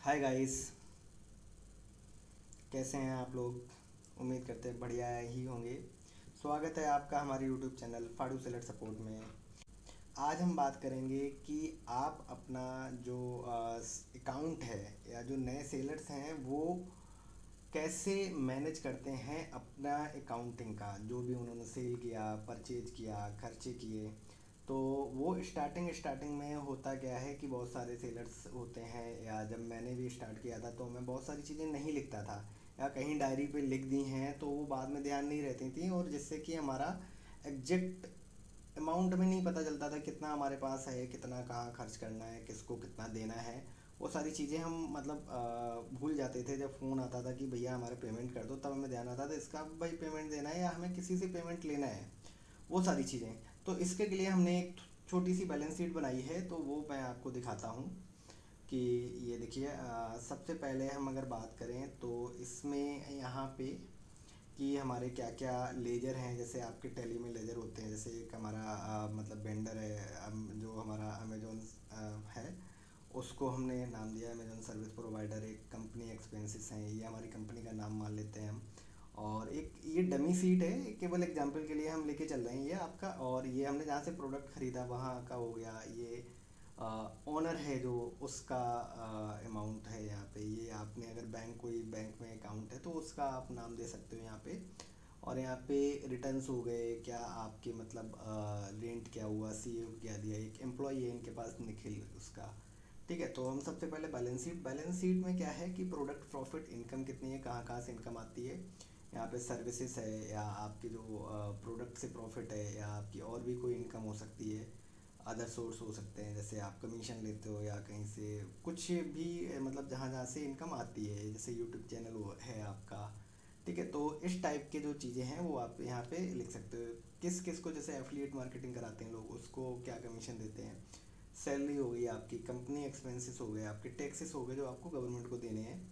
Hi guys, कैसे हैं आप लोग। उम्मीद करते हैं बढ़िया ही होंगे। स्वागत है आपका हमारे यूट्यूब चैनल फाड़ू सेलर सपोर्ट में। आज हम बात करेंगे कि आप अपना जो अकाउंट है या जो नए सेलर्स हैं वो कैसे मैनेज करते हैं अपना अकाउंटिंग का, जो भी उन्होंने सेल किया, परचेज किया, खर्चे किए। तो वो स्टार्टिंग में होता क्या है कि बहुत सारे सेलर्स होते हैं, या जब मैंने भी स्टार्ट किया था तो मैं बहुत सारी चीज़ें नहीं लिखता था, या कहीं डायरी पे लिख दी हैं तो वो बाद में ध्यान नहीं रहती थी, और जिससे कि हमारा एग्जैक्ट अमाउंट में नहीं पता चलता था कितना हमारे पास है, कितना कहाँ खर्च करना है, किसको कितना देना है। वो सारी चीज़ें हम मतलब भूल जाते थे। जब फ़ोन आता था कि भैया हमारे पेमेंट कर दो, तब हमें ध्यान आता था इसका भाई पेमेंट देना है या हमें किसी से पेमेंट लेना है, वो सारी चीज़ें। तो इसके लिए हमने एक छोटी सी बैलेंस शीट बनाई है, तो वो मैं आपको दिखाता हूँ कि ये देखिए। सबसे पहले हम अगर बात करें तो इसमें यहाँ पे कि हमारे क्या क्या लेजर हैं। जैसे आपके टैली में लेजर होते हैं, जैसे एक हमारा मतलब वेंडर है, जो हमारा अमेजोन है, उसको हमने नाम दिया अमेजोन सर्विस प्रोवाइडर। एक कंपनी एक्सपेंसेस हैं, ये हमारी कंपनी का नाम मान लेते हैं हम। और एक ये डमी सीट है, केवल एग्जांपल के लिए हम लेके चल रहे हैं ये आपका। और ये हमने जहाँ से प्रोडक्ट ख़रीदा वहाँ का हो गया। ये ओनर है जो, उसका अमाउंट है यहाँ पे। ये आपने अगर कोई बैंक में अकाउंट है तो उसका आप नाम दे सकते हो यहाँ पे। और यहाँ पे रिटर्न्स हो गए, क्या आपके मतलब रेंट क्या हुआ, सीए क्या दिया, एक एम्प्लॉई है इनके पास निखिल, उसका। ठीक है, तो हम सबसे पहले बैलेंस शीट में क्या है कि प्रोडक्ट प्रॉफिट इनकम कितनी है, कहाँ कहाँ से इनकम आती है। यहाँ पे सर्विसेज है, या आपके जो प्रोडक्ट से प्रॉफिट है, या आपकी और भी कोई इनकम हो सकती है। अदर सोर्स हो सकते हैं, जैसे आप कमीशन लेते हो या कहीं से कुछ भी, मतलब जहाँ जहाँ से इनकम आती है, जैसे यूट्यूब चैनल वो है आपका। ठीक है, तो इस टाइप के जो चीज़ें हैं वो आप यहाँ पे लिख सकते हो। किस किस को, जैसे एफिलिएट मार्केटिंग कराते हैं लोग, उसको क्या कमीशन देते हैं। सैलरी हो गई आपकी, कंपनी एक्सपेंसेस हो गए आपके, टैक्सेस हो गए जो आपको गवर्नमेंट को देने हैं।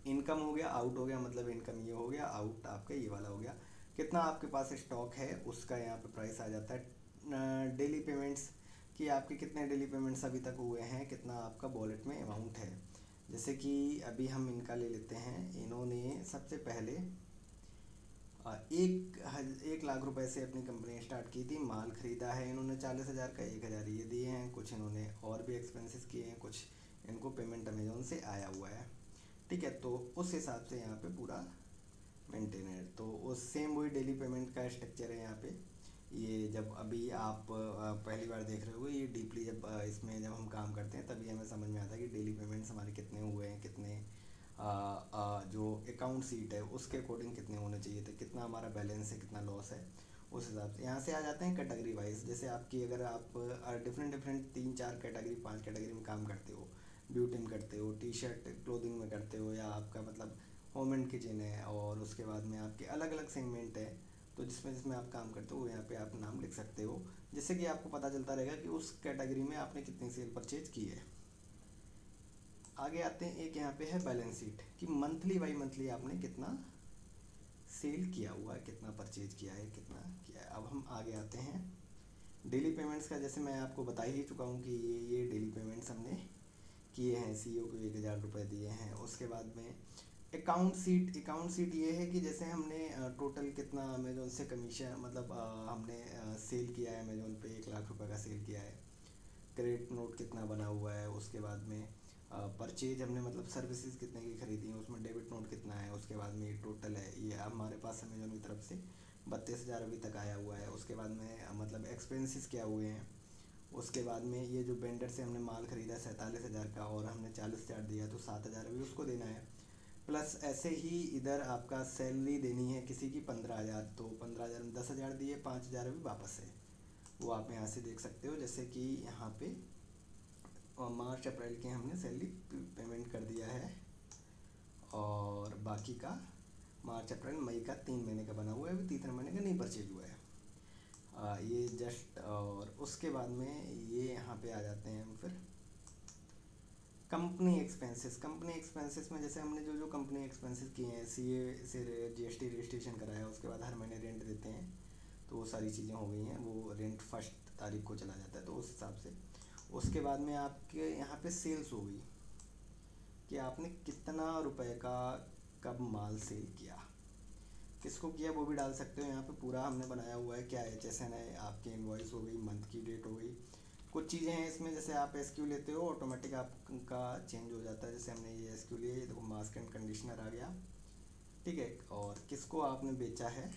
इनकम हो गया, आउट हो गया, मतलब इनकम ये हो गया, आउट आपका ये वाला हो गया। कितना आपके पास स्टॉक है उसका यहाँ पे प्राइस आ जाता है। डेली पेमेंट्स कि आपके कितने डेली पेमेंट्स अभी तक हुए हैं, कितना आपका वॉलेट में अमाउंट है। जैसे कि अभी हम इनका ले लेते हैं। इन्होंने सबसे पहले 1 लाख रुपए से अपनी कंपनी स्टार्ट की थी। माल खरीदा है इन्होंने 40,000 का, 1,000 ये दिए हैं, कुछ इन्होंने और भी एक्सपेंसेस किए हैं, कुछ इनको पेमेंट अमेजोन से आया हुआ है। ठीक है, तो उस हिसाब से यहाँ पे पूरा मेंटेन है। तो उस सेम वही डेली पेमेंट का स्ट्रक्चर है यहाँ पे। ये जब अभी आप पहली बार देख रहे हो, ये डीपली जब इसमें जब हम काम करते हैं तभी हमें समझ में आता है कि डेली पेमेंट्स हमारे कितने हुए हैं, कितने जो अकाउंट सीट है उसके अकॉर्डिंग कितने होने चाहिए थे, कितना हमारा बैलेंस है, कितना लॉस है। उस हिसाब से यहाँ से आ जाते हैं कैटेगरी वाइज। जैसे आपकी अगर आप डिफरेंट डिफरेंट 3 4 कैटेगरी 5 कैटेगरी में काम करते हो, ब्यूटी में करते हो, टी शर्ट क्लोथिंग में करते हो, या आपका मतलब होम एंड किचन है, और उसके बाद में आपके अलग अलग सेगमेंट है, तो जिसमें जिसमें आप काम करते हो यहाँ पे आप नाम लिख सकते हो, जिससे कि आपको पता चलता रहेगा कि उस कैटेगरी में आपने कितनी सेल परचेज की है। आगे आते हैं, एक यहाँ पे है बैलेंस शीट कि मंथली बाई मंथली आपने कितना सेल किया हुआ है, कितना परचेज किया है, कितना किया है। अब हम आगे आते हैं डेली पेमेंट्स का। जैसे मैं आपको बता ही चुका हूँ कि ये डेली पेमेंट्स हमने किए हैं। सीईओ को 1,000 रुपये दिए हैं। उसके बाद में अकाउंट सीट ये है कि जैसे हमने टोटल कितना अमेजोन से कमीशन, मतलब हमने सेल किया है अमेजोन पे, 1 लाख रुपए का सेल किया है। क्रेडिट नोट कितना बना हुआ है, उसके बाद में परचेज हमने मतलब सर्विसेज कितने की खरीदी हैं, उसमें डेबिट नोट कितना है। उसके बाद में ये टोटल है, ये हमारे पास अमेजोन की तरफ से 32,000 अभी तक आया हुआ है। उसके बाद में मतलब एक्सपेंसेस क्या हुए हैं। उसके बाद में ये जो वेंडर से हमने माल खरीदा 47,000 का, और हमने 40,000 दिया, तो 7,000 अभी उसको देना है। प्लस ऐसे ही इधर आपका सैलरी देनी है किसी की 15,000, तो 15,000 में 10,000 दिए, 5,000 अभी वापस है। वो आप यहाँ से देख सकते हो। जैसे कि यहाँ पे मार्च अप्रैल के हमने सैलरी पेमेंट कर दिया है, और बाकी का मार्च अप्रैल मई का 3 महीने का बना हुआ है, अभी तीसरे महीने का नहीं परचेज हुआ है। ये जस्ट, और उसके बाद में ये यहाँ पे आ जाते हैं हम फिर कंपनी एक्सपेंसेस में। जैसे हमने जो जो कंपनी एक्सपेंसेस किए हैं, सीए से जीएसटी रजिस्ट्रेशन कराया, उसके बाद हर महीने रेंट देते हैं, तो वो सारी चीज़ें हो गई हैं। वो रेंट 1 तारीख को चला जाता है, तो उस हिसाब से। उसके बाद में आपके यहाँ पे सेल्स हो गई। कि आपने कितना रुपए का कब माल सेल किया, किसको किया वो भी डाल सकते हो। यहाँ पे पूरा हमने बनाया हुआ है, क्या HSN है, आपकी इनवॉइस हो गई, मंथ की डेट हो गई, कुछ चीज़ें हैं इसमें। जैसे आप SQ लेते हो ऑटोमेटिक आपका चेंज हो जाता है। जैसे हमने ये SQ लिए, देखो मास्क एंड कंडीशनर आ गया, ठीक है, और किसको आपने बेचा है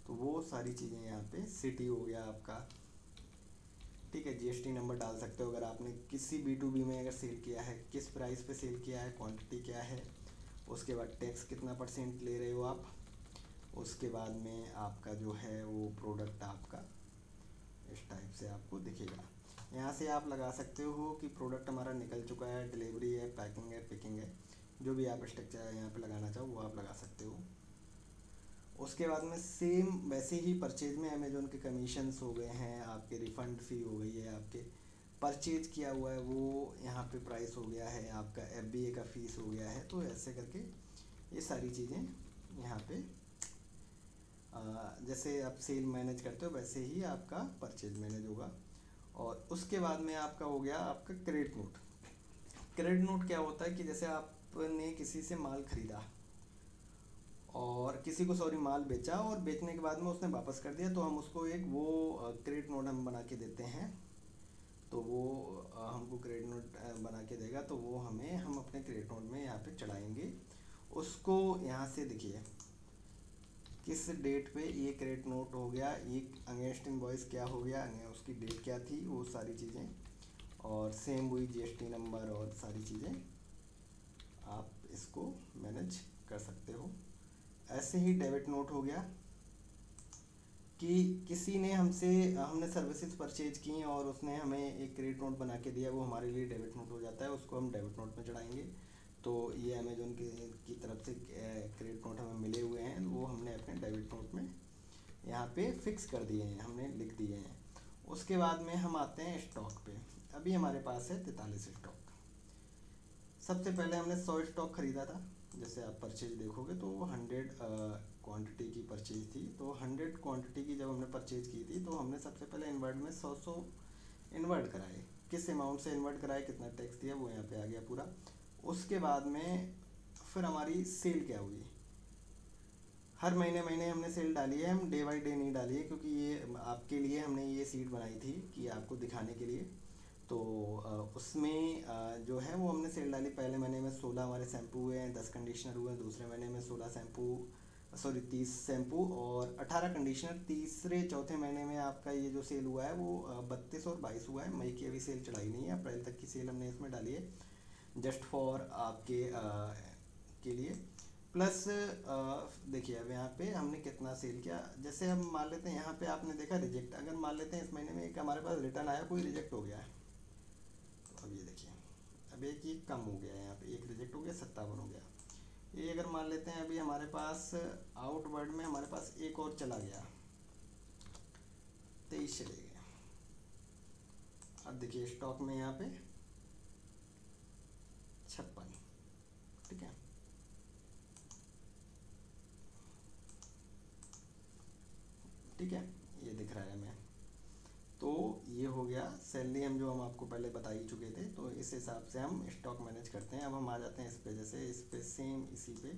तो वो सारी चीज़ें यहाँ पे, सिटी हो गया आपका, ठीक है। GST नंबर डाल सकते हो अगर आपने किसी B2B में अगर सेल किया है, किस प्राइस पे सेल किया है, क्वांटिटी क्या है, उसके बाद टैक्स कितना % ले रहे हो आप, उसके बाद में आपका जो है वो प्रोडक्ट आपका इस टाइप से आपको दिखेगा। यहाँ से आप लगा सकते हो कि प्रोडक्ट हमारा निकल चुका है, डिलीवरी है, पैकिंग है, पिकिंग है, जो भी आप स्ट्रक्चर यहाँ पे लगाना चाहो वो आप लगा सकते हो। उसके बाद में सेम वैसे ही परचेज में अमेजोन के कमीशंस हो गए हैं, आपके रिफ़ंड फ़ी हो गई है, आपके परचेज किया हुआ है वो यहाँ पे प्राइस हो गया है, आपका FBA का फ़ीस हो गया है। तो ऐसे करके ये सारी चीज़ें यहाँ पे जैसे आप सेल मैनेज करते हो वैसे ही आपका परचेज मैनेज होगा। और उसके बाद में आपका हो गया आपका क्रेडिट नोट। क्रेडिट नोट क्या होता है कि जैसे आपने किसी से माल खरीदा और किसी को सॉरी माल बेचा, और बेचने के बाद में उसने वापस कर दिया, तो हम उसको एक वो क्रेडिट नोट हम बना के देते हैं। तो वो हमको क्रेडिट नोट बना के देगा, तो वो हम अपने क्रेडिट नोट में यहाँ पे चढ़ाएंगे उसको। यहाँ से देखिए किस डेट पे ये क्रेडिट नोट हो गया, ये अगेंस्ट इनवॉइस क्या हो गया, उसकी डेट क्या थी, वो सारी चीज़ें, और सेम वही GST नंबर और सारी चीज़ें आप इसको मैनेज कर सकते हो। ऐसे ही डेबिट नोट हो गया कि किसी ने हमने सर्विसेज परचेज की और उसने हमें एक क्रेडिट नोट बना के दिया, वो हमारे लिए डेबिट नोट हो जाता है, उसको हम डेबिट नोट में चढ़ाएंगे। तो ये अमेजोन की तरफ से क्रेडिट नोट हमें मिले हुए हैं, वो हमने अपने डेबिट नोट में यहाँ पे फिक्स कर दिए हैं, हमने लिख दिए हैं। उसके बाद में हम आते हैं स्टॉक पे। अभी हमारे पास है 43 स्टॉक। सबसे पहले हमने 100 स्टॉक ख़रीदा था। जैसे आप परचेज देखोगे तो 100 क्वांटिटी की परचेज थी, तो 100 क्वांटिटी की जब हमने परचेज की थी तो हमने सबसे पहले इन्वर्ट में 100 इन्वर्ट कराए। किस अमाउंट से इन्वर्ट कराए, कितना टैक्स दिया, वो यहाँ पे आ गया पूरा। उसके बाद में फिर हमारी सेल क्या हुई, हर महीने महीने हमने सेल डाली है, हम डे बाई डे नहीं डाली है, क्योंकि ये आपके लिए हमने ये सीट बनाई थी कि आपको दिखाने के लिए। तो उसमें जो है वो हमने सेल डाली। पहले महीने में 16 हमारे शैम्पू हुए हैं, 10 कंडीशनर हुए हैं, दूसरे महीने में 30 शैम्पू और 18 कंडीशनर, तीसरे चौथे महीने में आपका ये जो सेल हुआ है वो 32 और 22 हुआ है। मई की अभी सेल चढ़ाई नहीं है, अप्रैल तक की सेल हमने इसमें डाली है जस्ट फॉर आपके के लिए। प्लस देखिए अब यहाँ पे हमने कितना सेल किया। जैसे हम मान लेते हैं यहाँ पे आपने देखा रिजेक्ट, अगर मान लेते हैं इस महीने में एक हमारे पास रिटर्न आया, कोई रिजेक्ट हो गया है, तो अब ये देखिए अब एक ये कम हो गया है, यहाँ पे एक रिजेक्ट हो गया, 57 हो गया। ये अगर मान लेते हैं अभी हमारे पास आउटवर्ड में हमारे पास एक और चला गया, 23 चले गए। अब देखिए स्टॉक में यहाँ पे 56, ठीक है। ठीक है, ये दिख रहा है हमें। तो ये हो गया सैलरी, हम आपको पहले बता ही चुके थे। तो इस हिसाब से हम स्टॉक मैनेज करते हैं। अब हम आ जाते हैं इस पे, जैसे इस पे सेम इसी पे,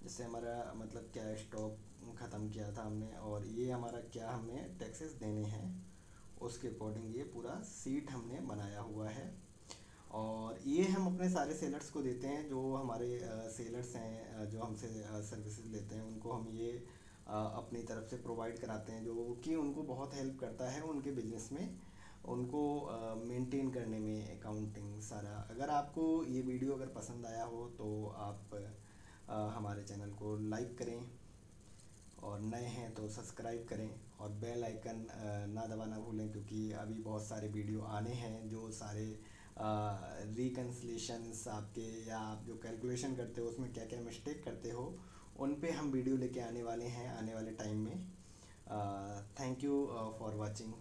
जैसे हमारा मतलब क्या स्टॉक ख़त्म किया था हमने, और ये हमारा क्या हमें टैक्सेस देने हैं, उसके अकॉर्डिंग ये पूरा सीट हमने बनाया हुआ है। और ये हम अपने सारे सेलर्स को देते हैं, जो हमारे सेलर्स हैं जो हमसे सर्विसेज लेते हैं, उनको हम ये अपनी तरफ से प्रोवाइड कराते हैं, जो कि उनको बहुत हेल्प करता है उनके बिजनेस में, उनको मेंटेन करने में, अकाउंटिंग सारा। अगर आपको ये वीडियो अगर पसंद आया हो तो आप हमारे चैनल को लाइक करें, और नए हैं तो सब्सक्राइब करें, और बेल आइकन ना दबाना भूलें, क्योंकि अभी बहुत सारे वीडियो आने हैं जो सारे रिकन्सलेशंस आपके, या आप जो कैलकुलेशन करते हो उसमें क्या क्या मिस्टेक करते हो, उन पे हम वीडियो लेके आने वाले हैं आने वाले टाइम में। Thank you for watching.